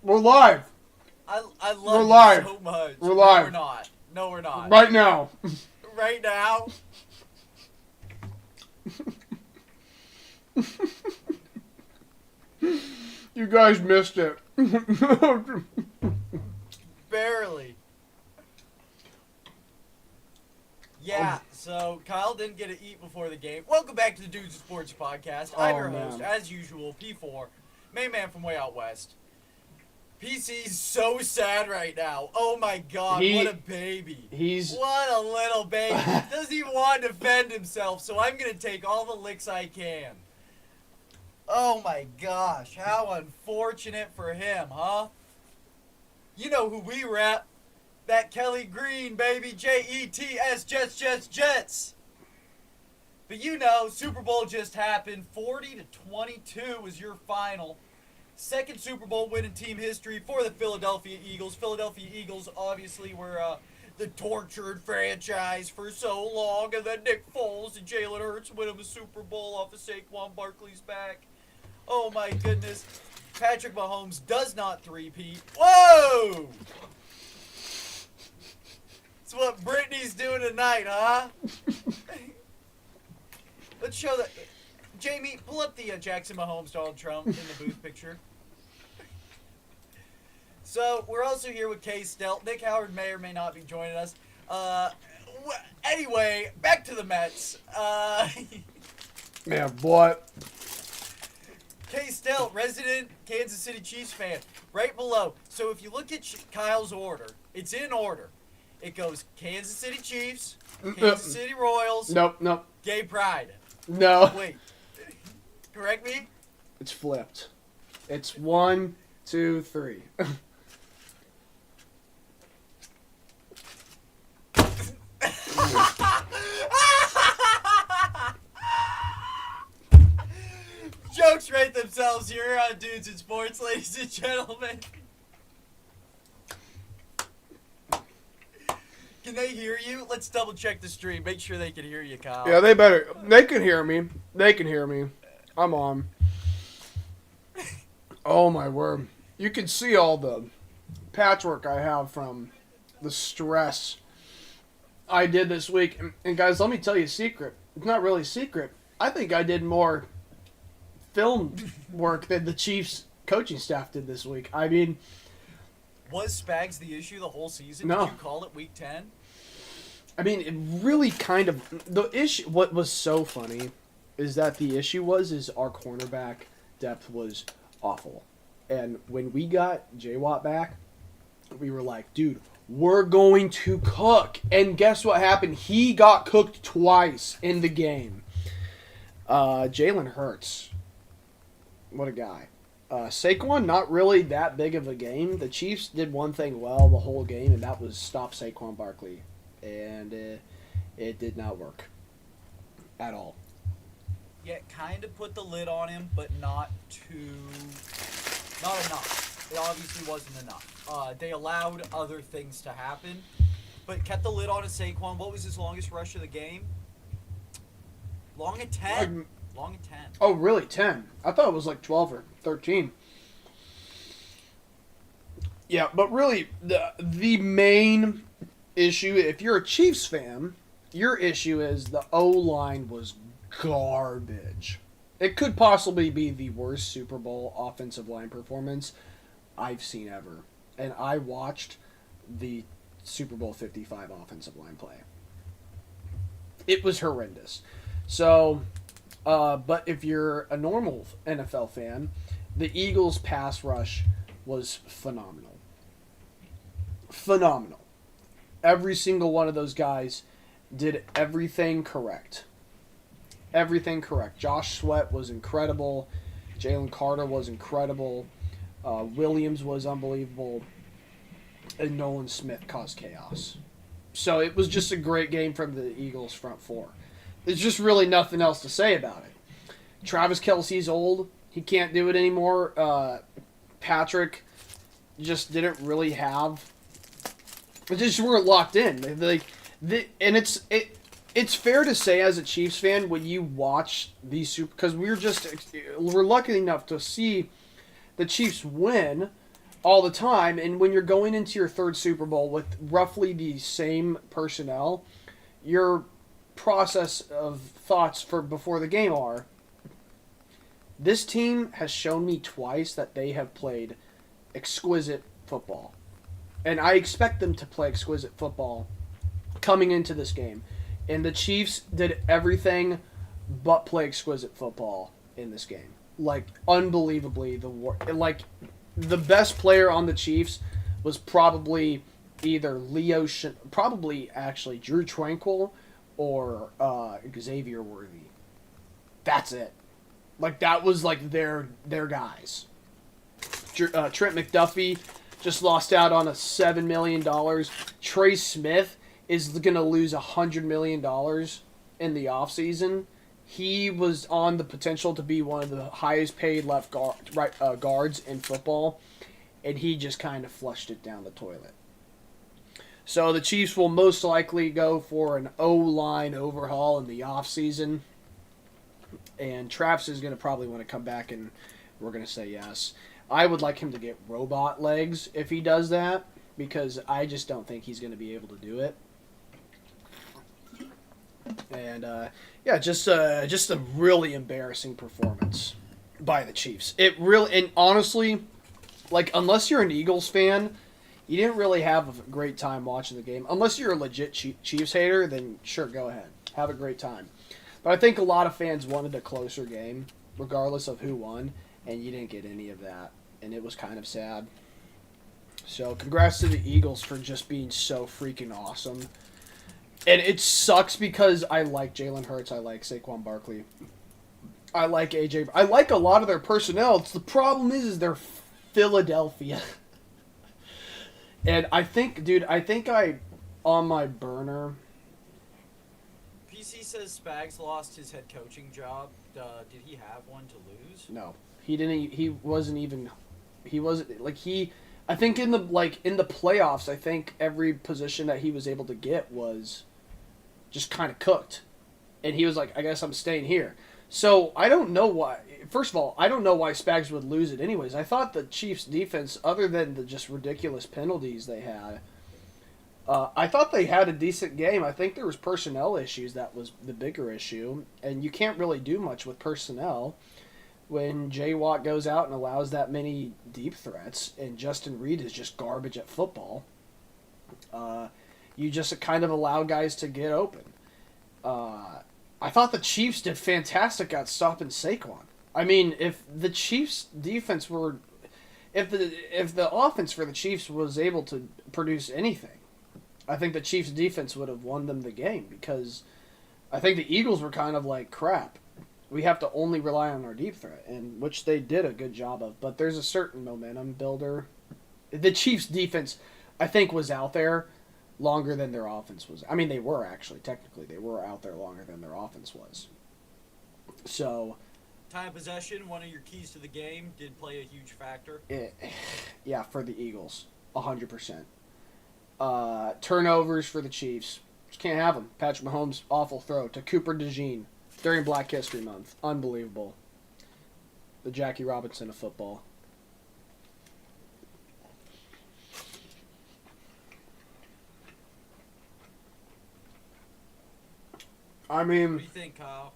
We're live. I love We're live. you so much. We're live. No, we're not. No, we're not. Right now. Right now. You guys missed it. Barely. Yeah, so Kyle didn't get to eat before the game. Welcome back to the Dudes of Sports Podcast. I'm your host, as usual, P4, main man from way out west. PC's so sad right now. Oh my god, what a baby. What a little baby. He doesn't even want to defend himself, so I'm going to take all the licks I can. Oh my gosh, how unfortunate for him, huh? You know who we rep. That Kelly Green, baby. Jets, Jets. But you know, Super Bowl just happened. 40-22 was your final. Second Super Bowl win in team history for the Philadelphia Eagles. Philadelphia Eagles obviously were the tortured franchise for so long. And then Nick Foles and Jalen Hurts win him a Super Bowl off of Saquon Barkley's back. Oh my goodness. Patrick Mahomes does not three-peat. Whoa! That's what Brittany's doing tonight, huh? Let's show that. Jamie, pull up the Jackson Mahomes Donald Trump in the booth picture. So, we're also here with Kay Stelt. Nick Howard may or may not be joining us. Anyway, back to the Mets. Man, what? Kay Stelt, resident Kansas City Chiefs fan, right below. So, if you look at Kyle's order, it's in order. It goes Kansas City Chiefs, Kansas City Royals, Nope. Gay Pride. No. Wait. Correct me? It's flipped. It's 1, 2, 3. Jokes rate themselves here on Dudes in Sports, ladies and gentlemen. Can they hear you? Let's double check the stream. Make sure they can hear you, Kyle. Yeah, they better. They can hear me. I'm on. Oh my word. You can see all the patchwork I have from the stress I did this week. And guys, let me tell you a secret. It's not really a secret. I think I did more film work than the Chiefs coaching staff did this week. I mean, was Spags the issue the whole season? No. Did you call it week 10? I mean, it really kind of... The issue... What was so funny is that the issue is our cornerback depth was awful. And when we got J-Watt back, we were like, dude, we're going to cook. And guess what happened? He got cooked twice in the game. Jalen Hurts. What a guy. Saquon, not really that big of a game. The Chiefs did one thing well the whole game, and that was stop Saquon Barkley. And it did not work at all. Yeah, kind of put the lid on him, but not enough. It obviously wasn't enough. They allowed other things to happen, but kept the lid on Saquon. What was his longest rush of the game? Long at 10. Long at 10. Oh, really? 10? I thought it was like 12 or 13. Yeah, but really, the main issue, if you're a Chiefs fan, your issue is the O-line was garbage. It could possibly be the worst Super Bowl offensive line performance I've seen ever. And I watched the Super Bowl 55 offensive line play. It was horrendous. So... but if you're a normal NFL fan, the Eagles' pass rush was phenomenal. Phenomenal. Every single one of those guys did everything correct. Everything correct. Josh Sweat was incredible. Jalen Carter was incredible. Williams was unbelievable. And Nolan Smith caused chaos. So it was just a great game from the Eagles' front four. There's just really nothing else to say about it. Travis Kelce's old. He can't do it anymore. Patrick just didn't really have... They just weren't locked in. And it's fair to say as a Chiefs fan, when you watch these Super... Because we're lucky enough to see the Chiefs win, all the time. And when you're going into your third Super Bowl with roughly the same personnel, your process of thoughts for before the game are, this team has shown me twice that they have played exquisite football. And I expect them to play exquisite football coming into this game. And the Chiefs did everything but play exquisite football in this game. Like, unbelievably, the best player on the Chiefs was probably either probably actually Drew Tranquil or Xavier Worthy. That's it. Like, that was like their guys. Trent McDuffie just lost out on $7 million. Trey Smith is going to lose $100 million in the offseason. He was on the potential to be one of the highest paid guards in football, and he just kind of flushed it down the toilet. So the Chiefs will most likely go for an O-line overhaul in the offseason, and Travis is going to probably want to come back, and we're going to say yes. I would like him to get robot legs if he does that, because I just don't think he's going to be able to do it. And just a really embarrassing performance by the Chiefs. It really, and honestly, like, unless you're an Eagles fan, you didn't really have a great time watching the game. Unless you're a legit Chiefs hater, then sure, go ahead, have a great time. But I think a lot of fans wanted a closer game, regardless of who won, and you didn't get any of that, and it was kind of sad. So congrats to the Eagles for just being so freaking awesome. And it sucks because I like Jalen Hurts, I like Saquon Barkley, I like AJ, I like a lot of their personnel. The problem is they're Philadelphia. And I think on my burner. PC says Spags lost his head coaching job. Did he have one to lose? No, he didn't. He wasn't even. He wasn't like he. I think in the playoffs, I think every position that he was able to get was just kind of cooked, and he was like, I guess I'm staying here. So I don't know why. First of all, I don't know why Spags would lose it anyways. I thought the Chiefs' defense, other than the just ridiculous penalties they had, I thought they had a decent game. I think there was personnel issues that was the bigger issue, and you can't really do much with personnel when Jay Watt goes out and allows that many deep threats, and Justin Reed is just garbage at football. You just kind of allow guys to get open. I thought the Chiefs did fantastic at stopping Saquon. I mean, if the Chiefs' defense were, if the offense for the Chiefs was able to produce anything, I think the Chiefs' defense would have won them the game, because I think the Eagles were kind of like, crap, we have to only rely on our deep threat, and which they did a good job of. But there's a certain momentum builder. The Chiefs' defense, I think, was out there longer than their offense was. I mean, they were actually, technically, they were out there longer than their offense was. So, time of possession, one of your keys to the game, did play a huge factor. Yeah, for the Eagles, 100%. Turnovers for the Chiefs. Just can't have them. Patrick Mahomes' awful throw to Cooper DeJean during Black History Month. Unbelievable. The Jackie Robinson of football. I mean, what do you think, Kyle?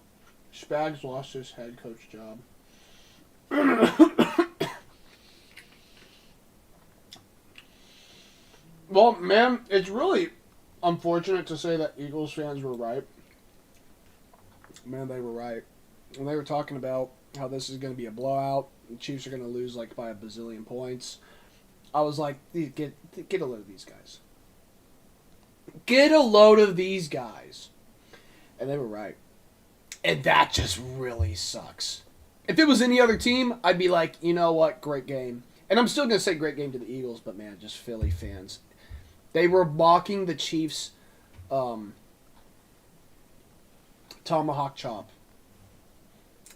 Spags lost his head coach job. Well, man, it's really unfortunate to say that Eagles fans were right. Man, they were right. When they were talking about how this is going to be a blowout, the Chiefs are going to lose like by a bazillion points, I was like, get a load of these guys. Get a load of these guys. And they were right. And that just really sucks. If it was any other team, I'd be like, you know what, great game. And I'm still going to say great game to the Eagles, but man, just Philly fans. They were mocking the Chiefs' tomahawk chop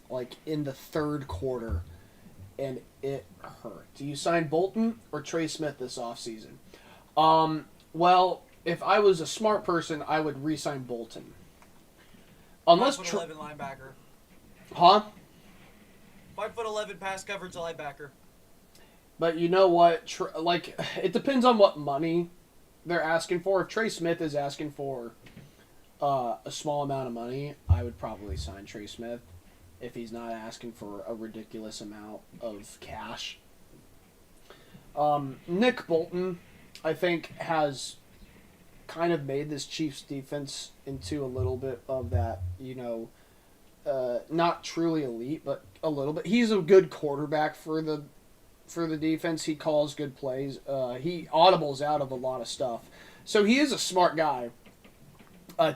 like in the third quarter, and it hurt. Do you sign Bolton or Trey Smith this offseason? Well, if I was a smart person, I would re-sign Bolton. Unless 5'11" linebacker. Huh? 5'11" pass coverage linebacker. But you know what? It depends on what money they're asking for. If Trey Smith is asking for a small amount of money, I would probably sign Trey Smith. If he's not asking for a ridiculous amount of cash. Nick Bolton, I think, has kind of made this Chiefs defense into a little bit of that, not truly elite, but a little bit. He's a good quarterback for the defense. He calls good plays. He audibles out of a lot of stuff. So he is a smart guy.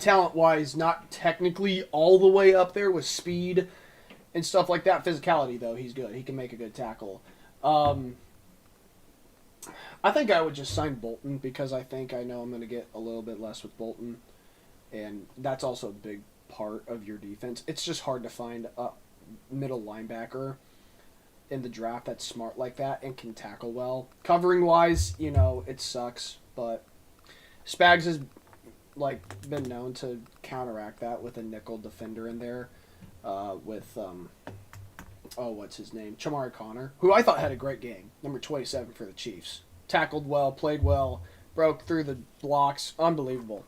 Talent-wise, not technically all the way up there with speed and stuff like that. Physicality, though, he's good. He can make a good tackle. I think I would just sign Bolton because I know I'm going to get a little bit less with Bolton. And that's also a big part of your defense. It's just hard to find a middle linebacker in the draft that's smart like that and can tackle well. Covering-wise, it sucks. But Spags has been known to counteract that with a nickel defender in there. What's his name? Chamari Connor, who I thought had a great game. Number 27 for the Chiefs. Tackled well, played well, broke through the blocks. Unbelievable.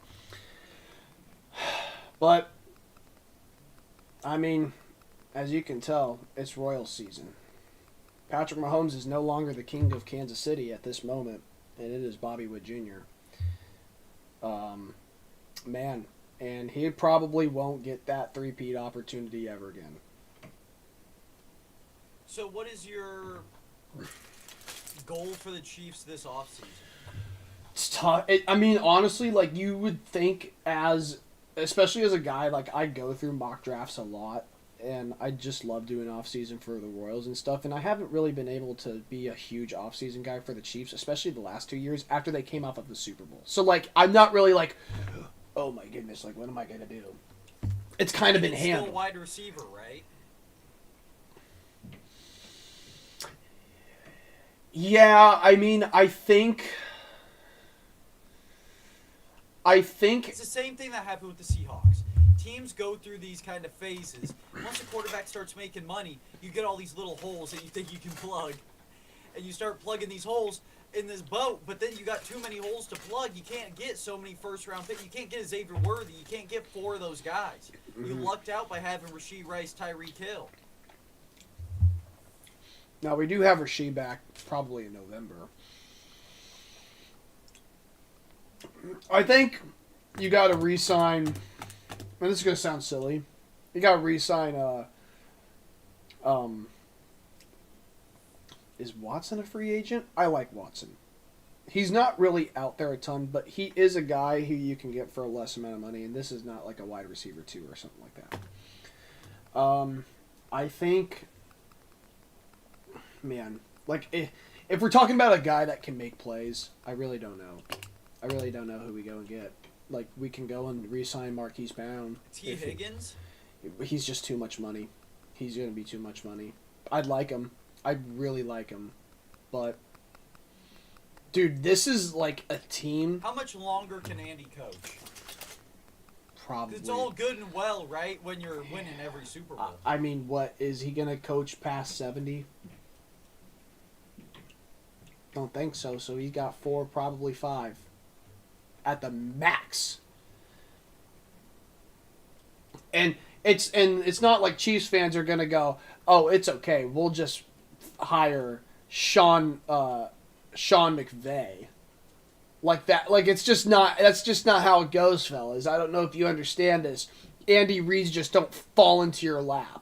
But, I mean, as you can tell, it's Royals season. Patrick Mahomes is no longer the king of Kansas City at this moment, and it is Bobby Wood Jr. And he probably won't get that three-peat opportunity ever again. So what is your goal for the Chiefs this offseason? It's tough. Honestly, you would think especially as a guy, I go through mock drafts a lot, and I just love doing offseason for the Royals and stuff, and I haven't really been able to be a huge offseason guy for the Chiefs, especially the last 2 years after they came off of the Super Bowl. So, I'm not really oh my goodness, what am I going to do? It's kind of been handled. Still a wide receiver, right? Yeah, I think it's the same thing that happened with the Seahawks. Teams go through these kind of phases. Once a quarterback starts making money, you get all these little holes that you think you can plug. And you start plugging these holes in this boat, but then you got too many holes to plug. You can't get so many first-round picks. You can't get a Xavier Worthy. You can't get 4 of those guys. Mm-hmm. You lucked out by having Rashee Rice, Tyreek Hill. Now, we do have Rashee back probably in November. I think you got to re-sign, and this is going to sound silly, you got to re-sign, is Watson a free agent? I like Watson. He's not really out there a ton, but he is a guy who you can get for a less amount of money, and this is not like a wide receiver 2 or something like that. I think, man, if we're talking about a guy that can make plays, I really don't know. I really don't know who we go and get. We can go and re-sign Marquise Brown. T. Higgins? He's just too much money. He's going to be too much money. I'd like him. I'd really like him. But, dude, this is a team. How much longer can Andy coach? Probably. It's all good and well, right, when you're winning every Super Bowl. What, is he going to coach past 70? Don't think so. So he's got 4, probably 5. At the max. And it's not like Chiefs fans are going to go, oh, it's okay, we'll just hire Sean McVay. Like that. It's just not, that's just not how it goes, fellas. I don't know if you understand this. Andy Reid's just don't fall into your lap.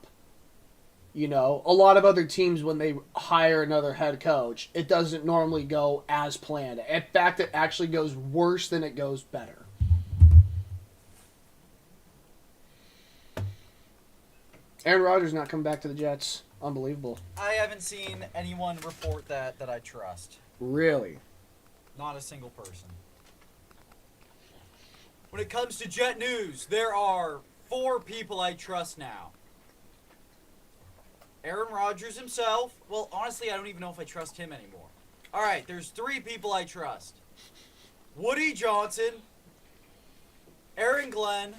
A lot of other teams, when they hire another head coach, it doesn't normally go as planned. In fact, it actually goes worse than it goes better. Aaron Rodgers not coming back to the Jets. Unbelievable. I haven't seen anyone report that I trust. Really? Not a single person. When it comes to Jet news, there are 4 people I trust now. Aaron Rodgers himself. Well, honestly, I don't even know if I trust him anymore. All right, there's 3 people I trust. Woody Johnson, Aaron Glenn,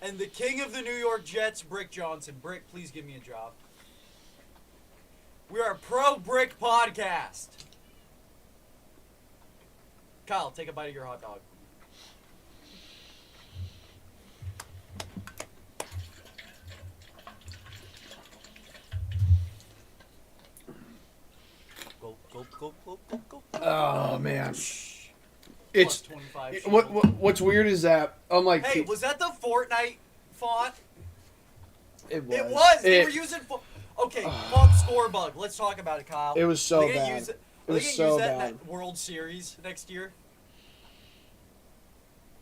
and the king of the New York Jets, Brick Johnson. Brick, please give me a job. We are a pro brick podcast. Kyle, take a bite of your hot dog. Go, go, go, go, go, go. Oh man, it's 25. what's weird is that I'm like, hey, was that the Fortnite font? It was. It was. They were using. Okay, font score bug. Let's talk about it, Kyle. It was so bad. It was so Are they gonna use that bad. in that World Series next year?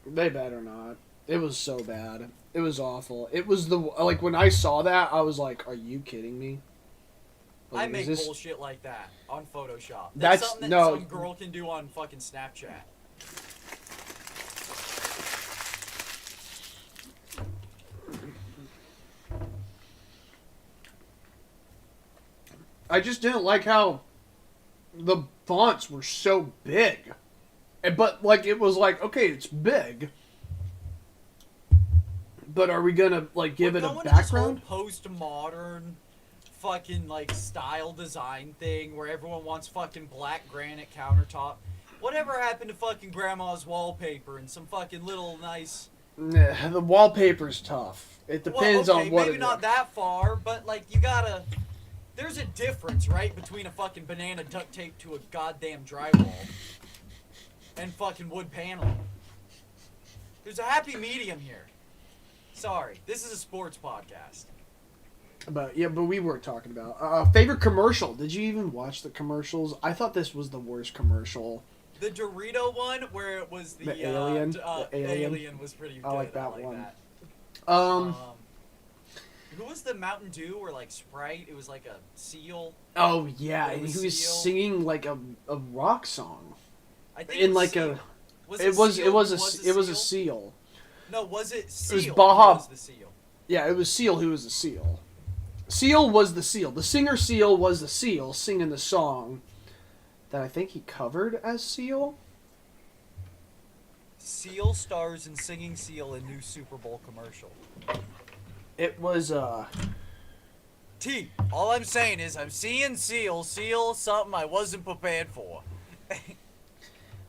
They better not. It was so bad. It was awful. It was like when I saw that, I was like, "Are you kidding me?" Like, I make bullshit like that on Photoshop. That's something that some girl can do on fucking Snapchat. I just didn't like how the fonts were so big. But, like, it was like, okay, it's big. But are we gonna, like, give it a background? This whole postmodern fucking, like, style design thing where everyone wants fucking black granite countertop. Whatever happened to fucking grandma's wallpaper and some fucking little nice... Nah, the wallpaper's tough. It depends on what maybe not that far, but, like, you gotta... There's a difference, right, between a fucking banana duct tape to a goddamn drywall and fucking wood paneling. There's a happy medium here. Sorry, this is a sports podcast. But we were talking about favorite commercial. Did you even watch the commercials? I thought this was the worst commercial. The Dorito one, where it was the alien. The alien was pretty good. I like that one. That. Who was the Mountain Dew or like Sprite? It was like a seal. Oh yeah, and he was singing like a rock song. I think in like seal. It was a seal. No, was it Seal? It was Baja. Was the Seal? Yeah, it was Seal who was the Seal. Seal was the Seal. The singer Seal was the Seal singing the song that I think he covered as Seal. Seal stars in Singing Seal in new Super Bowl commercial. It was T. All I'm saying is I'm seeing Seal something I wasn't prepared for.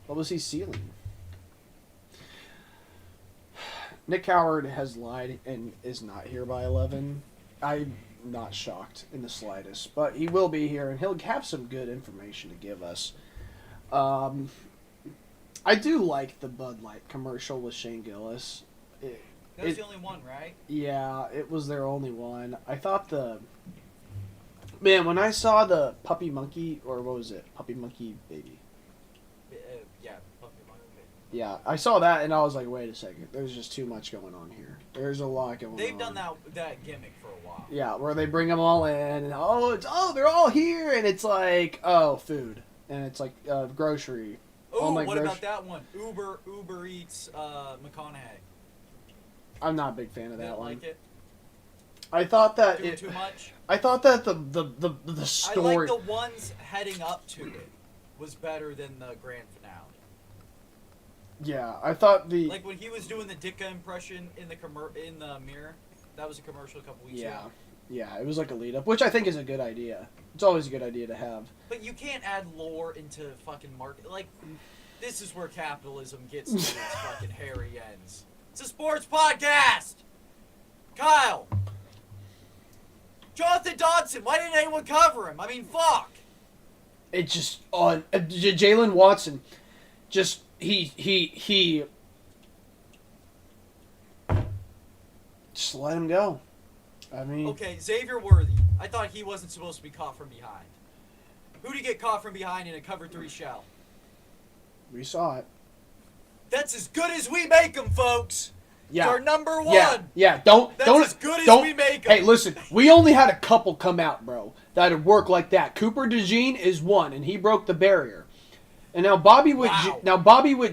What was he sealing? Nick Howard has lied and is not here by 11. I'm not shocked in the slightest, but he will be here and he'll have some good information to give us. I do like the Bud Light commercial with Shane Gillis. That was the only one, right? Yeah, it was their only one. I thought when I saw the Puppy Monkey, or what was it? Puppy Monkey Baby. Yeah, Puppy Monkey Baby. Yeah, I saw that and I was like, wait a second. There's just too much going on here. There's a lot going on. They've done that gimmick for a while. Yeah, where they bring them all in and they're all here and it's like, food. And it's like grocery. Oh, what about that one? Uber Eats McConaughey. I'm not a big fan of that one. Like it? I thought that too much. I thought that the story. I like the ones heading up to it was better than the grand finale. Yeah, I thought like when he was doing the Dicka impression in the mirror. That was a commercial a couple weeks ago. Yeah, it was like a lead up, which I think is a good idea. It's always a good idea to have. But you can't add lore into fucking market. Like, this is where capitalism gets to its fucking hairy ends. It's a sports podcast! Kyle! Jonathan Dodson, why didn't anyone cover him? I mean, fuck! It just, Jalen Watson, just, he just let him go. I mean... Okay, Xavier Worthy. I thought he wasn't supposed to be caught from behind. Who'd he get caught from behind in a cover 3 shell? We saw it. That's as good as we make them, folks. Yeah. It's our number one. Yeah. That's as good as we make them. Hey, listen. We only had a couple come out, bro, that'd work like that. Cooper DeJean is one, and he broke the barrier. And now Bobby Witt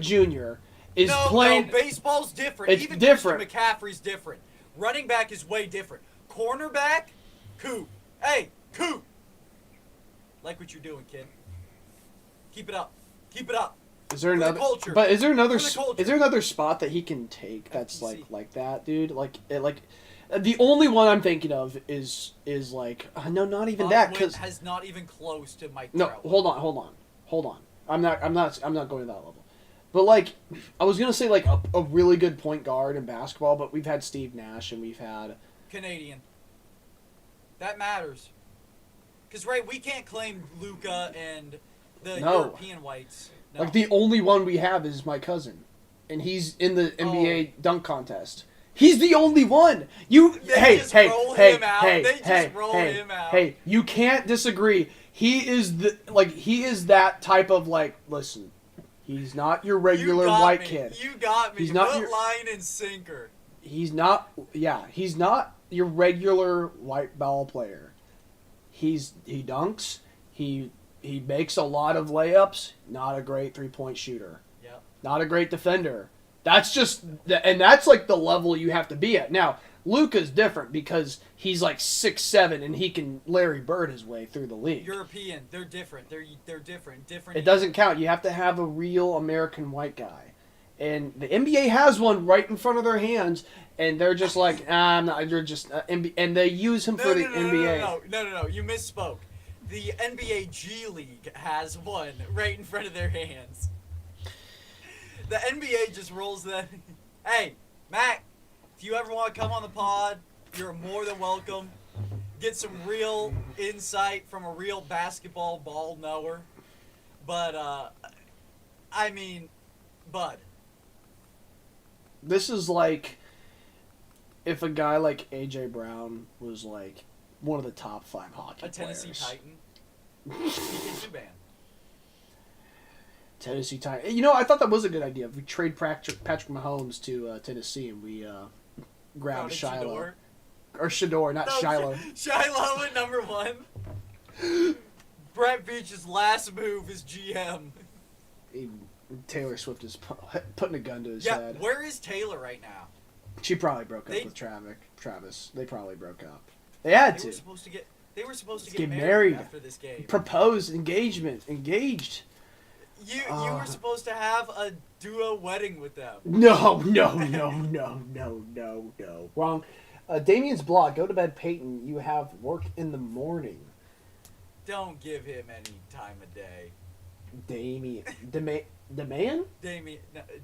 Jr. is playing. No, baseball's different. It's Even different. Christian McCaffrey's different. Running back is way different. Cornerback, Coop. Hey, Coop. Like what you're doing, kid. Keep it up. Keep it up. Is there another? Culture. But is there another spot that he can take that's like that, dude? The only one I'm thinking of is like no, not even that, because has not even close to Mike no. Trout. Hold on. I'm not going to that level. But like, I was gonna say like a really good point guard in basketball, but we've had Steve Nash and we've had Canadian. That matters. Because we can't claim LUKA and the European whites. No. Like the only one we have is my cousin, and he's in the NBA dunk contest. He's the only one. Hey, you can't disagree. He is that type of like. Listen, he's not your regular white kid. You got me. He's not your line and sinker. He's not. Yeah, he's not your regular white ball player. He dunks. He makes a lot of layups. Not a great 3-point shooter. Yep. Not a great defender. That's just, and that's like the level you have to be at. Now, Luka's different because he's like 6'7" and he can Larry Bird his way through the league. European, they're different. They're different. It doesn't count. You have to have a real American white guy. And the NBA has one right in front of their hands, and they're just like, I'm not. You're just, and they use him for the NBA. No. You misspoke. The NBA G League has one right in front of their hands. The NBA just rolls that. Hey, Mac, if you ever want to come on the pod, you're more than welcome. Get some real insight from a real basketball ball knower. But, I mean, Bud. This is like if a guy like A.J. Brown was like one of the top 5 hockey players. A Tennessee Titan. Subban. Tennessee Titan. You know, I thought that was a good idea. If we trade Patrick Mahomes to Tennessee and we grab Shiloh. Or Shador, not Shiloh. Shiloh at number 1. Brett Beach's last move is GM. Taylor Swift is putting a gun to his head. Yeah, where is Taylor right now? She probably broke up with Travis. They probably broke up. They had to. They were supposed to get married after this game. Proposed, engaged. You were supposed to have a duo wedding with them. No. Wrong. Damien's blog. Go to bed, Peyton. You have work in the morning. Don't give him any time of day. Damien. The man? Damien.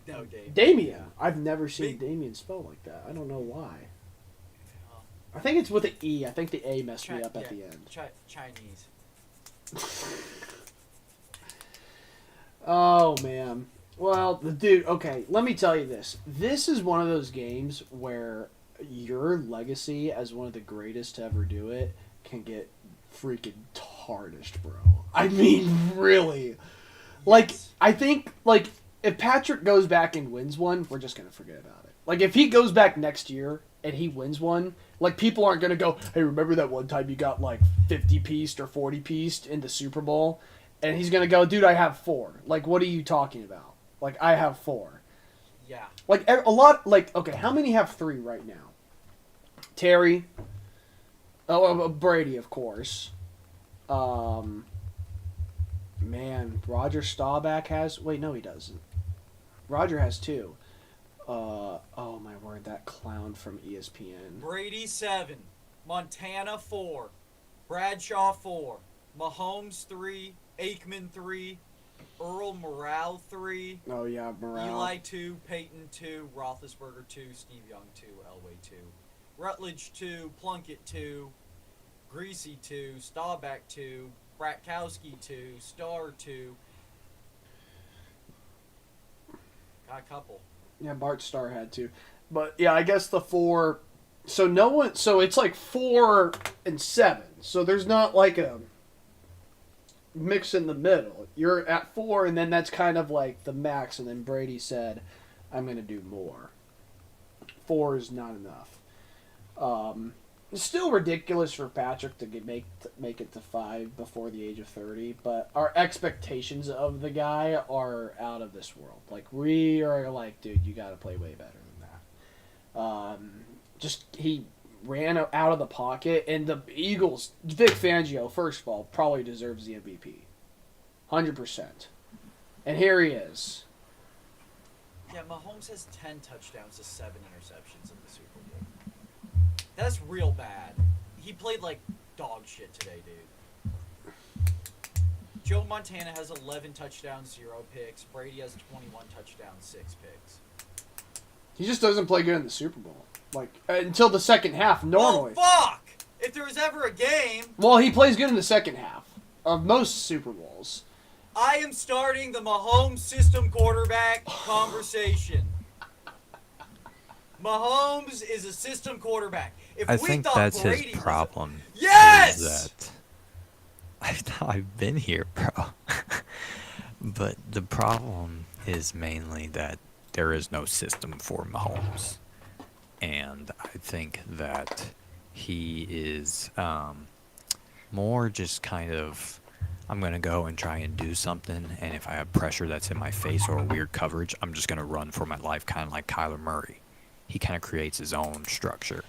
No, Damien. Damien. I've never seen Damien spelled like that. I don't know why. I think it's with an E. I think the A messed me up at the end. Chinese. Oh, man. Well, dude, okay, let me tell you this. This is one of those games where your legacy as one of the greatest to ever do it can get freaking tarnished, bro. I mean, really. Like, I think, like, if Patrick goes back and wins one, we're just going to forget about it. Like, if he goes back next year and he wins one, like, people aren't going to go, hey, remember that one time you got, like, 50-pieced or 40-pieced in the Super Bowl? And he's going to go, dude, I have 4. Like, what are you talking about? Like, I have 4. Yeah. Like, a lot, like, okay, how many have 3 right now? Terry. Brady, of course. Man, Roger Staubach has... Wait, no, he doesn't. Roger has 2. Oh, my word, that clown from ESPN. Brady 7. Montana 4. Bradshaw 4. Mahomes 3. Aikman 3. Earl Morale 3. Oh, yeah, Morale. Eli 2. Peyton 2. Roethlisberger 2. Steve Young 2. Elway 2. Rutledge 2. Plunkett 2. Greasy 2. Staubach 2. Bratkowski 2. Starr 2. Got a couple. Yeah, Bart Starr had 2. But, yeah, I guess the 4... So, no one... So, it's like 4 and 7. So, there's not like a mix in the middle. You're at 4, and then that's kind of like the max, and then Brady said, I'm going to do more. 4 is not enough. It's still ridiculous for Patrick to make it to 5 before the age of 30, but our expectations of the guy are out of this world. Like, we are like, dude, you got to play way better than that. He ran out of the pocket, and the Eagles, Vic Fangio, first of all, probably deserves the MVP. 100%. And here he is. Yeah, Mahomes has 10 touchdowns to 7 interceptions in the Super Bowl. That's real bad. He played like dog shit today, dude. Joe Montana has 11 touchdowns, 0 picks. Brady has 21 touchdowns, 6 picks. He just doesn't play good in the Super Bowl. Like, until the second half, normally. Oh, fuck! If there was ever a game... Well, he plays good in the second half of most Super Bowls. I am starting the Mahomes system quarterback conversation. Mahomes is a system quarterback. If I we think thought that's Brady his problem. Yes! Is that I've been here, bro. But the problem is mainly that there is no system for Mahomes. And I think that he is more just kind of, I'm going to go and try and do something, and if I have pressure that's in my face or a weird coverage, I'm just going to run for my life, kind of like Kyler Murray. He kind of creates his own structure.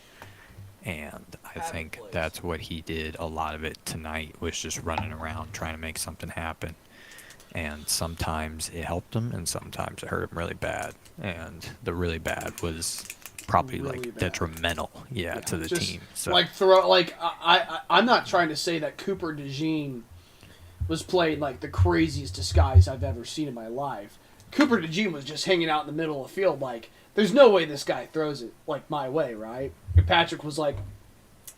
And I think that's what he did a lot of it tonight, was just running around trying to make something happen. And sometimes it helped him, and sometimes it hurt him really bad. And the really bad was probably Really like bad. Detrimental, to the team. So I'm not trying to say that Cooper DeJean was playing like the craziest disguise I've ever seen in my life. Cooper DeJean was just hanging out in the middle of the field like, there's no way this guy throws it like my way, right? And Patrick was like,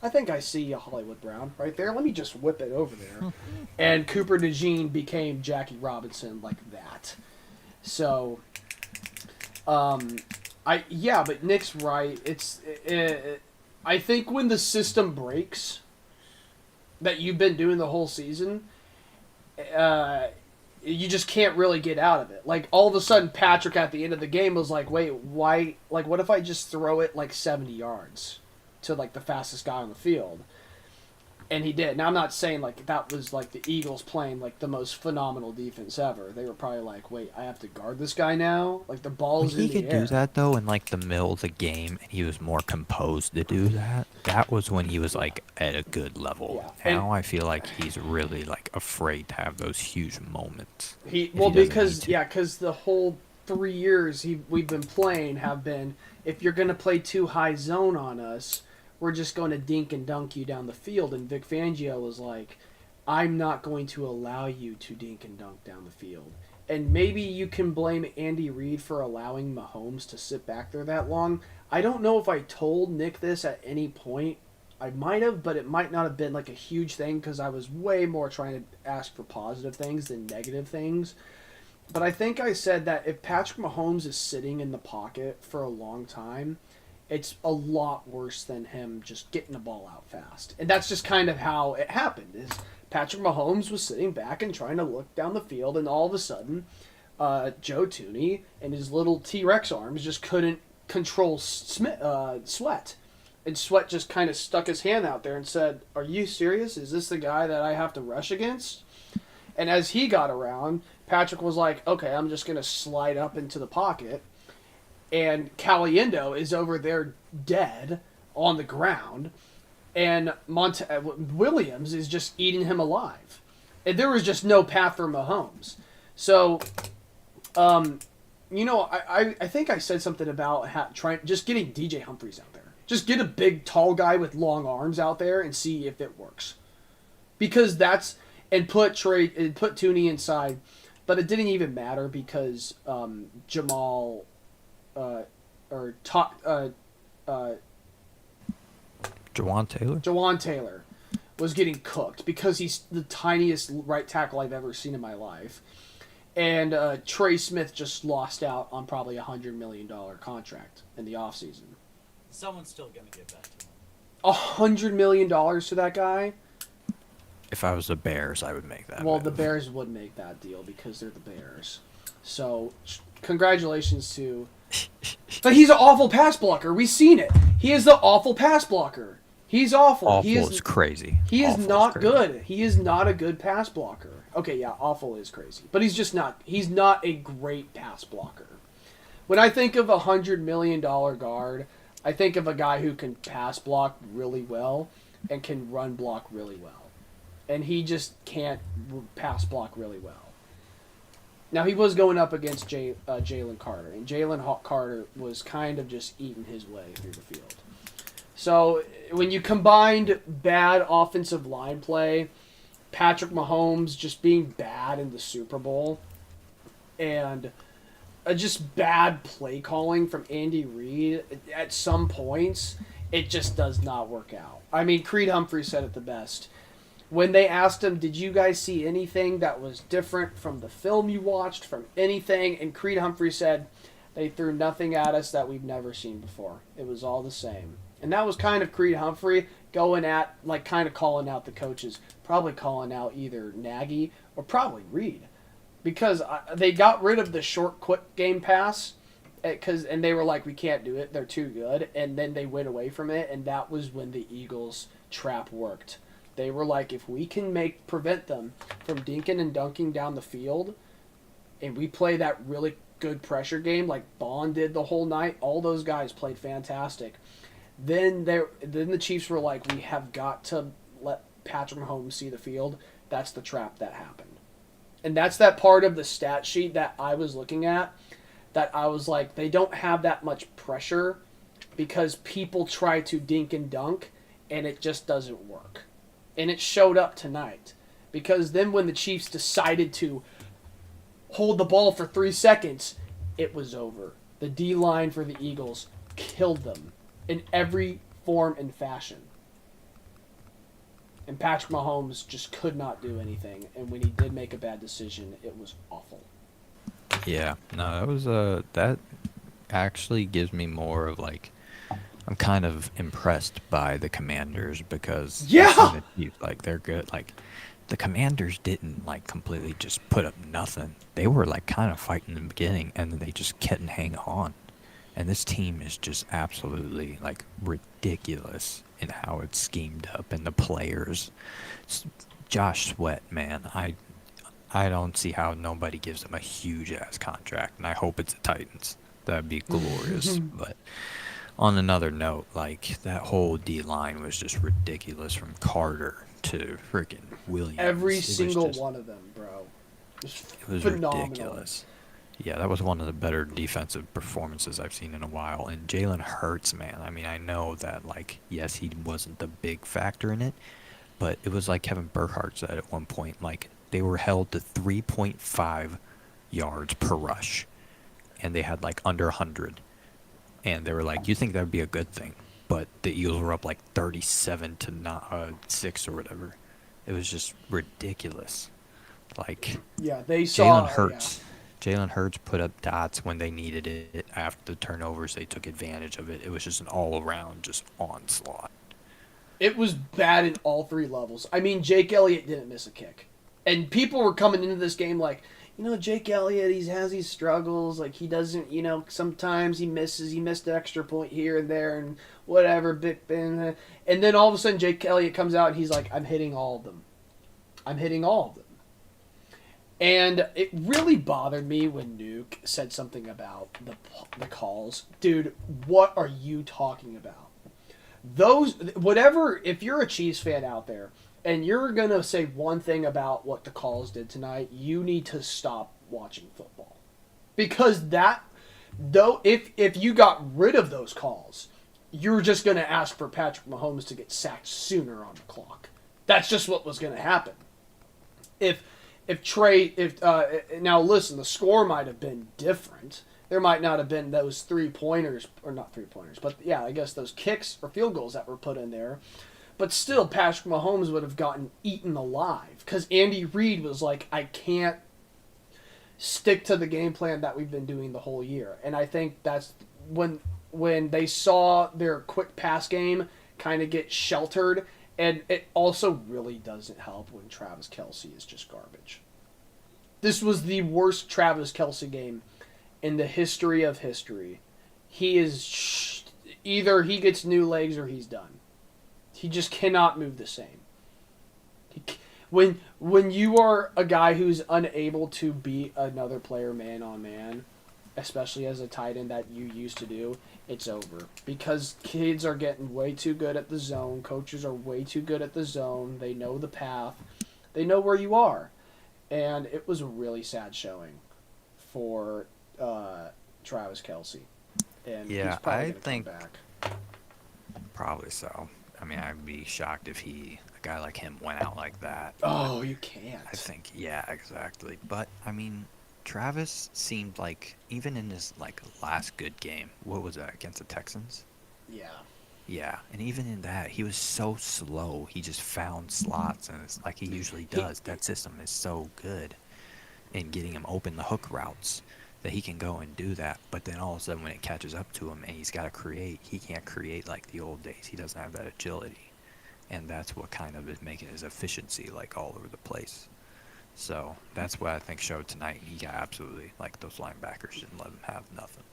I think I see a Hollywood Brown right there. Let me just whip it over there. And Cooper DeJean became Jackie Robinson like that. So, but Nick's right. I think when the system breaks, that you've been doing the whole season, you just can't really get out of it. Like, all of a sudden, Patrick at the end of the game was like, wait, why? Like, what if I just throw it like 70 yards to like the fastest guy on the field? And he did. Now, I'm not saying like that was like the Eagles playing like the most phenomenal defense ever. They were probably like, wait, I have to guard this guy now? Like, the ball's in the air. He could do that, though, in like the middle of the game, and he was more composed to do that. That was when he was like at a good level. Yeah. Now I feel like he's really like afraid to have those huge moments. Because the whole 3 years we've been playing have been, if you're going to play too high zone on us, we're just going to dink and dunk you down the field. And Vic Fangio was like, I'm not going to allow you to dink and dunk down the field. And maybe you can blame Andy Reid for allowing Mahomes to sit back there that long. I don't know if I told Nick this at any point. I might have, but it might not have been like a huge thing because I was way more trying to ask for positive things than negative things. But I think I said that if Patrick Mahomes is sitting in the pocket for a long time, it's a lot worse than him just getting the ball out fast. And that's just kind of how it happened. Is Patrick Mahomes was sitting back and trying to look down the field, and all of a sudden, Joe Tooney and his little T-Rex arms just couldn't control Sweat. And Sweat just kind of stuck his hand out there and said, are you serious? Is this the guy that I have to rush against? And as he got around, Patrick was like, okay, I'm just going to slide up into the pocket. And Caliendo is over there dead on the ground. And Williams is just eating him alive. And there was just no path for Mahomes. So, I think I said something about just getting DJ Humphries out there. Just get a big, tall guy with long arms out there and see if it works. Because put Tooney inside. But it didn't even matter because Jamal... Jawan Taylor was getting cooked because he's the tiniest right tackle I've ever seen in my life. And Trey Smith just lost out on probably $100 million contract in the offseason. Someone's still going to give that to him. $100 million to that guy? If I was the Bears, I would make that. Well, move. the Bears would make that deal because they're the Bears. So, congratulations to... But he's an awful pass blocker. We've seen it. He is the awful pass blocker. He's awful. Awful is crazy. He is Awful not crazy. good. He is not a good pass blocker. Okay, yeah, awful is crazy. But he's just not. He's not a great pass blocker. When I think of $100 million guard, I think of a guy who can pass block really well and can run block really well. And he just can't pass block really well. Now, he was going up against Jalen Carter, and Jalen Carter was kind of just eating his way through the field. So when you combined bad offensive line play, Patrick Mahomes just being bad in the Super Bowl, and just bad play calling from Andy Reid at some points, it just does not work out. I mean, Creed Humphrey said it the best. When they asked him, did you guys see anything that was different from the film you watched, from anything? And Creed Humphrey said, they threw nothing at us that we've never seen before. It was all the same. And that was kind of Creed Humphrey going at, like, kind of calling out the coaches. Probably calling out either Nagy or probably Reid. Because they got rid of the short, quick game pass, and they were like, we can't do it. They're too good. And then they went away from it, and that was when the Eagles' trap worked. They were like, if we can prevent them from dinking and dunking down the field, and we play that really good pressure game like Bond did the whole night, all those guys played fantastic. Then the Chiefs were like, we have got to let Patrick Mahomes see the field. That's the trap that happened. And that's that part of the stat sheet that I was looking at, that I was like, they don't have that much pressure because people try to dink and dunk, and it just doesn't work. And it showed up tonight. Because then when the Chiefs decided to hold the ball for 3 seconds, it was over. The D-line for the Eagles killed them in every form and fashion. And Patrick Mahomes just could not do anything. And when he did make a bad decision, it was awful. Yeah, no, that actually gives me more of like, I'm kind of impressed by the Commanders because Yeah! like they're good. Like the Commanders didn't like completely just put up nothing. They were like kind of fighting in the beginning, and then they just couldn't hang on. And this team is just absolutely like ridiculous in how it's schemed up, and the players. Josh Sweat, man, I don't see how nobody gives him a huge ass contract, and I hope it's the Titans. That'd be glorious, but. On another note, like, that whole D-line was just ridiculous from Carter to freaking Williams. Every single one of them, bro. It was phenomenal. ridiculous. Yeah, that was one of the better defensive performances I've seen in a while. And Jalen Hurts, man, I mean, I know that, like, yes, he wasn't the big factor in it, but it was like Kevin Burkhardt said at one point, like, they were held to 3.5 yards per rush, and they had, like, under 100. And they were like, you think that would be a good thing. But the Eagles were up like 37 to 6 or whatever. It was just ridiculous. Like, yeah, they saw Jalen Hurts. Yeah. Jalen Hurts put up dots when they needed it. After the turnovers, they took advantage of it. It was just an all-around just onslaught. It was bad in all three levels. I mean, Jake Elliott didn't miss a kick. And people were coming into this game like, you know, Jake Elliott, he has these struggles. Like, he doesn't, you know, sometimes he misses. He missed an extra point here and there and whatever. And then all of a sudden, Jake Elliott comes out and he's like, I'm hitting all of them. I'm hitting all of them. And it really bothered me when Nuke said something about the calls. Dude, what are you talking about? If you're a Chiefs fan out there, and you're going to say one thing about what the calls did tonight, you need to stop watching football. Because if you got rid of those calls, you're just going to ask for Patrick Mahomes to get sacked sooner on the clock. That's just what was going to happen. Now listen, the score might have been different. There might not have been those 3-pointers, or not 3-pointers, but yeah, I guess those kicks or field goals that were put in there. But still, Patrick Mahomes would have gotten eaten alive. Because Andy Reid was like, I can't stick to the game plan that we've been doing the whole year. And I think that's when they saw their quick pass game kind of get sheltered. And it also really doesn't help when Travis Kelce is just garbage. This was the worst Travis Kelce game in the history of history. He is either he gets new legs or he's done. He just cannot move the same. When you are a guy who's unable to beat another player man on man, especially as a tight end that you used to do, it's over. Because kids are getting way too good at the zone. Coaches are way too good at the zone. They know the path. They know where you are. And it was a really sad showing for Travis Kelce. And yeah, he's probably going to come back. Probably so. I mean, I'd be shocked if a guy like him went out like that. Oh, you can't. I think, yeah, exactly. But, I mean, Travis seemed like, even in his, like, last good game, what was that, against the Texans? Yeah. Yeah, and even in that, he was so slow. He just found slots, and it's like he usually does. That system is so good in getting him open the hook routes that he can go and do that. But then all of a sudden, when it catches up to him and he's got to create, he can't create like the old days. He doesn't have that agility, and that's what kind of is making his efficiency like all over the place. So that's what I think showed tonight. He got absolutely, like, those linebackers didn't let him have nothing.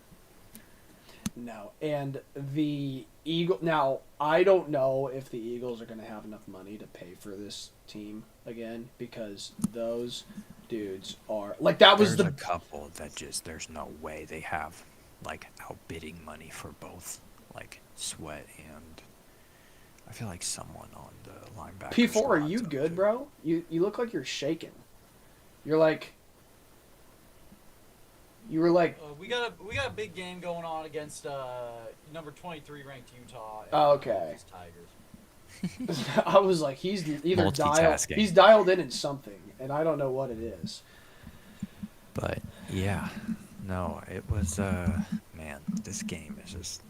No, and the Eagle. Now I don't know if the Eagles are going to have enough money to pay for this team again, because those dudes are like that was There's the a couple that just there's no way they have like outbidding money for both, like Sweat and I feel like someone on the linebacker. P4. Are you good, too. bro? You look like you're shaking. You're like. You were like. We got a big game going on against number 23 ranked Utah. And, Oh, okay. Tigers. I was like, he's either Multitasking. he's dialed in something, and I don't know what it is. But yeah, no, it was man, this game is just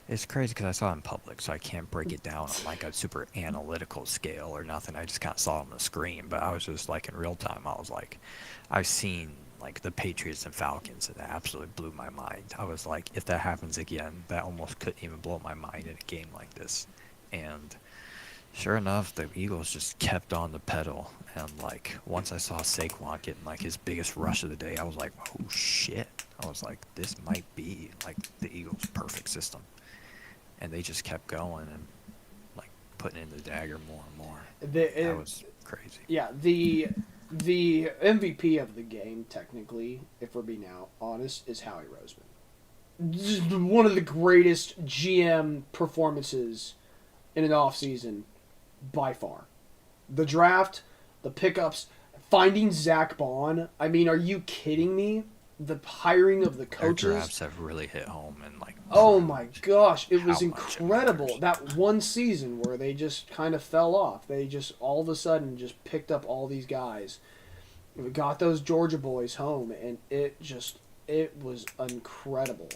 it's crazy because I saw it in public, so I can't break it down on like a super analytical scale or nothing. I just kind of saw it on the screen, but I was just like in real time. I was like, I've seen like the Patriots and Falcons, and that absolutely blew my mind. I was like, if that happens again, that almost couldn't even blow my mind in a game like this. And sure enough, the Eagles just kept on the pedal. And, like, once I saw Saquon getting, like, his biggest rush of the day, I was like, oh, shit. I was like, this might be, like, the Eagles' perfect system. And they just kept going and, like, putting in the dagger more and more. That was crazy. Yeah, the MVP of the game, technically, if we're being honest, is Howie Roseman. Just one of the greatest GM performances in an offseason by far. The draft, the pickups, finding Zach Bond. I mean, are you kidding me? The hiring of the coaches. Their drafts have really hit home and like. Oh my gosh, it was how much it incredible. matters. That one season where they just kind of fell off. They just all of a sudden just picked up all these guys. We got those Georgia boys home, and it was incredible.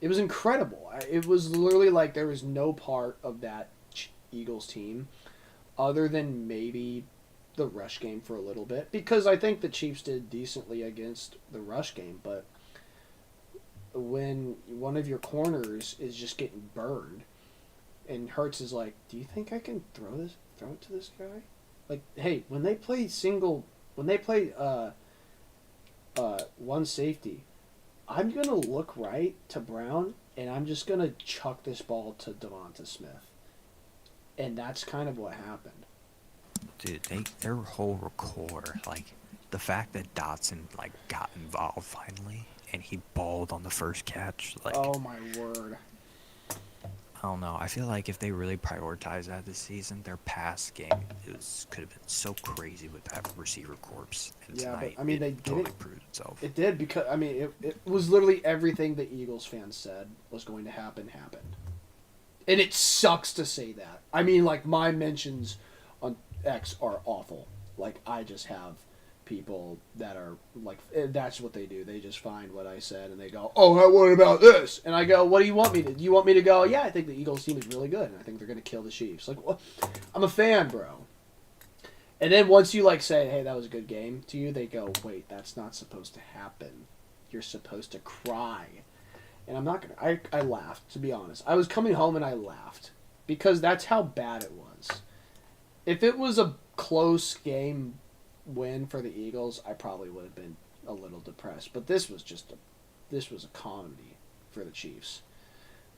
It was incredible. It was literally like there was no part of that Eagles team other than maybe the rush game for a little bit, because I think the Chiefs did decently against the rush game, but when one of your corners is just getting burned and Hurts is like, do you think I can throw it to this guy? Like, hey, when they play one safety, I'm going to look right to Brown and I'm just going to chuck this ball to Devonta Smith. And that's kind of what happened. Dude, their whole core, like the fact that Dotson like got involved finally and he balled on the first catch, like Oh my word. I don't know. I feel like if they really prioritized that this season, their pass game could have been so crazy with that receiver corps. And Yeah, tonight, but I mean, they totally didn't. proved itself. It did, because I mean, it was literally everything the Eagles fans said was going to happen happened. And it sucks to say that. I mean, like, my mentions on X are awful. Like, I just have people that are, like, that's what they do. They just find what I said and they go, oh, what about this? And I go, what do you want me to do? You want me to go, yeah, I think the Eagles team is really good and I think they're going to kill the Chiefs. Like, well, I'm a fan, bro. And then once you, like, say, hey, that was a good game to you, they go, wait, that's not supposed to happen. You're supposed to cry. And I'm not going to... I laughed, to be honest. I was coming home and I laughed. Because that's how bad it was. If it was a close game win for the Eagles, I probably would have been a little depressed. But this was a comedy for the Chiefs.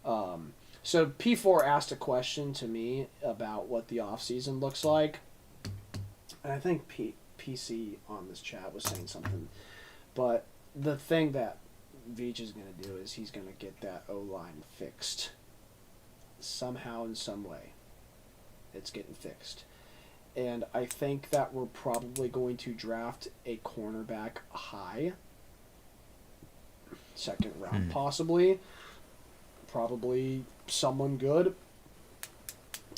So P4 asked a question to me about what the offseason looks like. And I think PC on this chat was saying something. But the thing that Veach is going to do is he's going to get that O-line fixed. Somehow, in some way. It's getting fixed. And I think that we're probably going to draft a cornerback high. Second round, possibly. Probably someone good.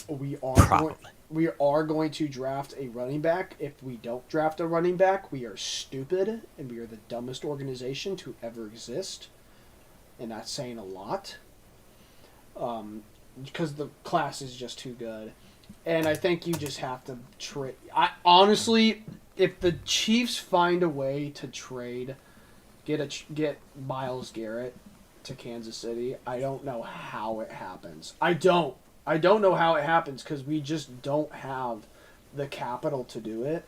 We are Probably. we are going to draft a running back. If we don't draft a running back, we are stupid and we are the dumbest organization to ever exist. And that's saying a lot. Because the class is just too good. And I think you just have to trade. Honestly, if the Chiefs find a way to trade, get Myles Garrett to Kansas City, I don't know how it happens. I don't know how it happens because we just don't have the capital to do it.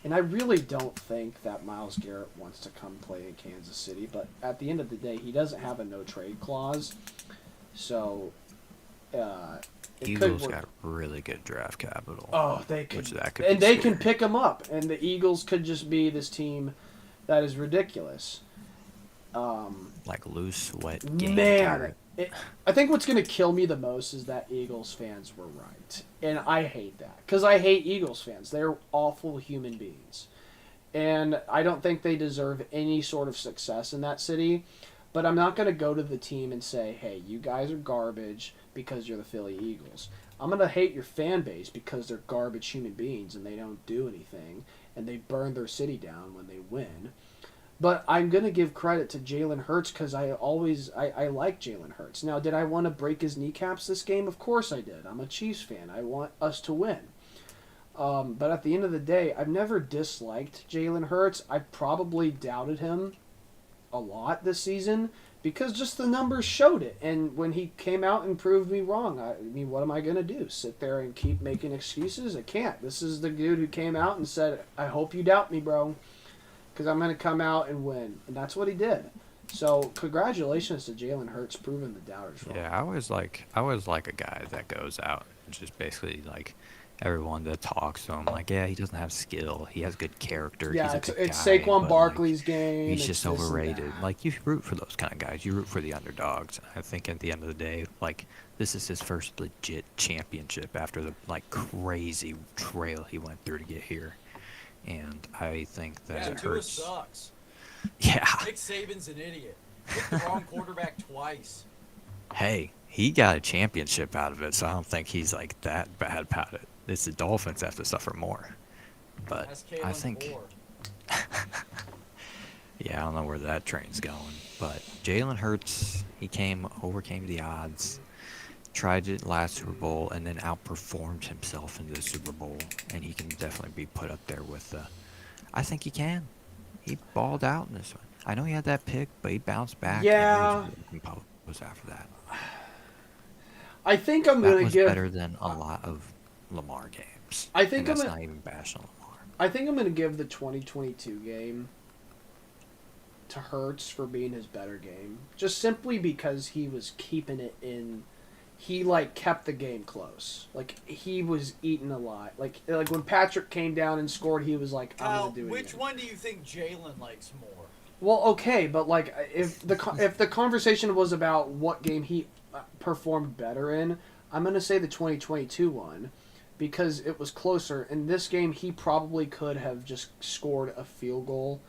And I really don't think that Myles Garrett wants to come play in Kansas City. But at the end of the day, he doesn't have a no-trade clause. So, Eagles got really good draft capital. Oh, they could. Which that could and be they scary. can pick him up. And the Eagles could just be this team that is ridiculous. Like loose sweat game. Man, I think what's going to kill me the most is that Eagles fans were right. And I hate that. Because I hate Eagles fans. They're awful human beings. And I don't think they deserve any sort of success in that city. But I'm not going to go to the team and say, hey, you guys are garbage because you're the Philly Eagles. I'm going to hate your fan base because they're garbage human beings and they don't do anything. And they burn their city down when they win. But I'm going to give credit to Jalen Hurts because I like Jalen Hurts. Now, did I want to break his kneecaps this game? Of course I did. I'm a Chiefs fan. I want us to win. But at the end of the day, I've never disliked Jalen Hurts. I probably doubted him a lot this season because just the numbers showed it. And when he came out and proved me wrong, I mean, what am I going to do? Sit there and keep making excuses? I can't. This is the dude who came out and said, I hope you doubt me, bro. Because I'm going to come out and win. And that's what he did. So, congratulations to Jalen Hurts proving the doubters wrong. Yeah, I was like a guy that goes out and just basically like everyone that talks to him, like, yeah, he doesn't have skill. He has good character. Yeah, He's a it's good guy, Saquon but, Barkley's like, game. he's it's just this and overrated. that. Like, you root for those kind of guys. You root for the underdogs. I think at the end of the day, like, this is his first legit championship after the like crazy trail he went through to get here. And I think that Yeah, it Tua hurts. sucks. Yeah. Nick Saban's an idiot. Picked the wrong quarterback twice. Hey, he got a championship out of it, so I don't think he's like that bad about it. It's the Dolphins have to suffer more. But That's I Kalen think, Moore. yeah, I don't know where that train's going. But Jalen Hurts, he overcame the odds, tried it last Super Bowl, and then outperformed himself in the Super Bowl. And he can definitely be put up there with I think he can. He balled out in this one. I know he had that pick, but he bounced back. Yeah. And he was composed after that. I think I'm That going to was give... better than a lot of Lamar games. I think and I'm that's gonna- not even bashing Lamar. I think I'm going to give the 2022 game to Hurts for being his better game. Just simply because he was keeping it in... He, like, kept the game close. Like, he was eating a lot. Like when Patrick came down and scored, he was like, I'm Kyle, going to do it which again. one do you think Jalen likes more? Well, okay, but, like, if the conversation was about what game he performed better in, I'm going to say the 2022 one because it was closer. In this game, he probably could have just scored a field goal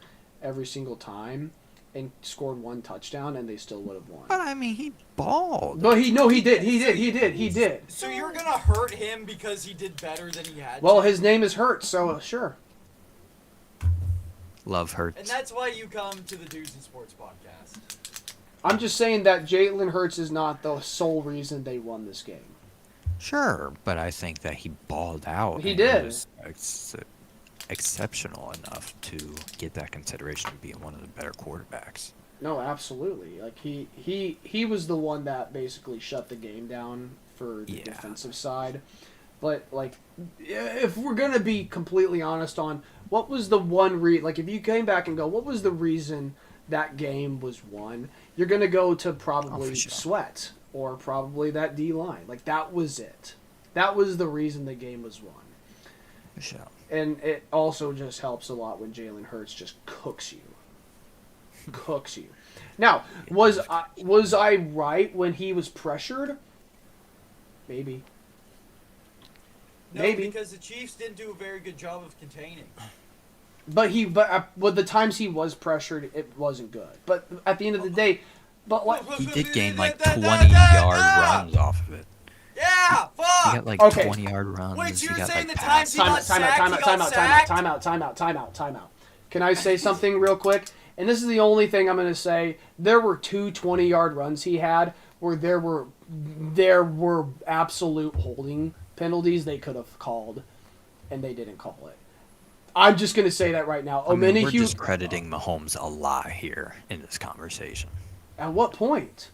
every single time and scored one touchdown, and they still would have won. But I mean, he balled. No, he did. So you're gonna hurt him because he did better than he had Well, to? his name is Hurts, so sure. Love Hurts. And that's why you come to the Dudes and Sports podcast. I'm just saying that Jalen Hurts is not the sole reason they won this game. Sure, but I think that he balled out. He and did. Was exceptional enough to get that consideration of being one of the better quarterbacks. No, absolutely. Like he was the one that basically shut the game down for the defensive side. But like, if we're gonna be completely honest on what was the one like if you came back and go, what was the reason that game was won? You're gonna go to probably Sweat or probably that D line. Like that was it. That was the reason the game was won. For sure. And it also just helps a lot when Jalen Hurts just cooks you. Cooks you. Now, was I right when he was pressured? Maybe. No, Maybe. because the Chiefs didn't do a very good job of containing. But the times he was pressured, it wasn't good. But at the end of the day, but like He did gain like 20-yard runs off of it. Yeah, Yeah, He fuck. got like Okay. 20-yard runs. Wait, so he you're got saying like the times passes. he got sacked? Time out. Can I say something real quick? And this is the only thing I'm going to say. There were two 20-yard runs he had where there were absolute holding penalties they could have called, and they didn't call it. I'm just going to say that right now. I mean, we're discrediting Mahomes a lot here in this conversation. At what point?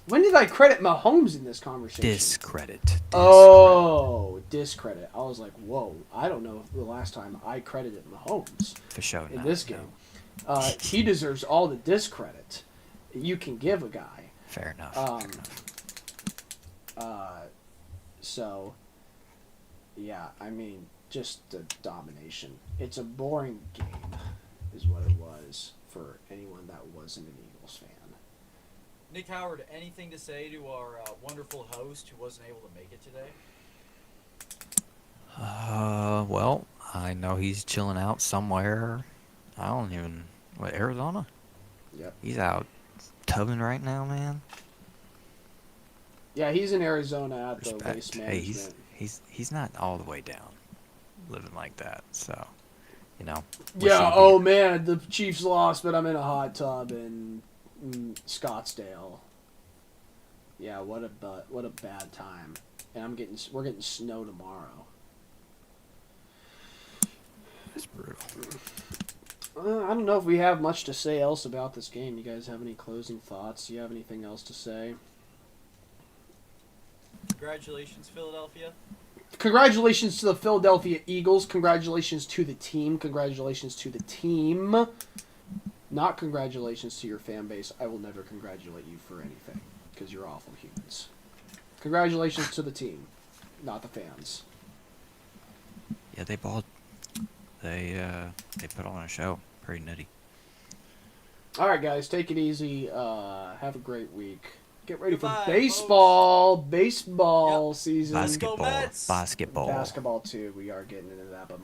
When did I credit Mahomes in this conversation? Discredit. Oh, discredit. I was like, whoa. I don't know the last time I credited Mahomes For sure. in this game. He deserves all the discredit you can give a guy. Fair enough. So, yeah, I mean, just the domination. It's a boring game, is what it was for anyone that wasn't an Eagles fan. Nick Howard, anything to say to our wonderful host who wasn't able to make it today? Well, I know he's chilling out somewhere. Arizona? Yep. He's out tubbing right now, man. Yeah, he's in Arizona at the Respect. waste Hey, management. he's not all the way down, living like that. So, wish Yeah, he'd oh be- man, the Chiefs lost, but I'm in a hot tub in Scottsdale. Yeah, what a bad time. And we're getting snow tomorrow. That's brutal. I don't know if we have much to say else about this game. You guys have any closing thoughts? Do you have anything else to say? Congratulations, Philadelphia. Congratulations to the Philadelphia Eagles. Congratulations to the team. Congratulations to the team. Not congratulations to your fan base. I will never congratulate you for anything because you're awful humans. Congratulations to the team, not the fans. Yeah, they balled. They put on a show. Pretty nutty. All right, guys, take it easy. Have a great week. Get ready Goodbye, for baseball. folks. Baseball Yep. season. Let's go Basketball. Mets. Basketball. Basketball too. We are getting into that, but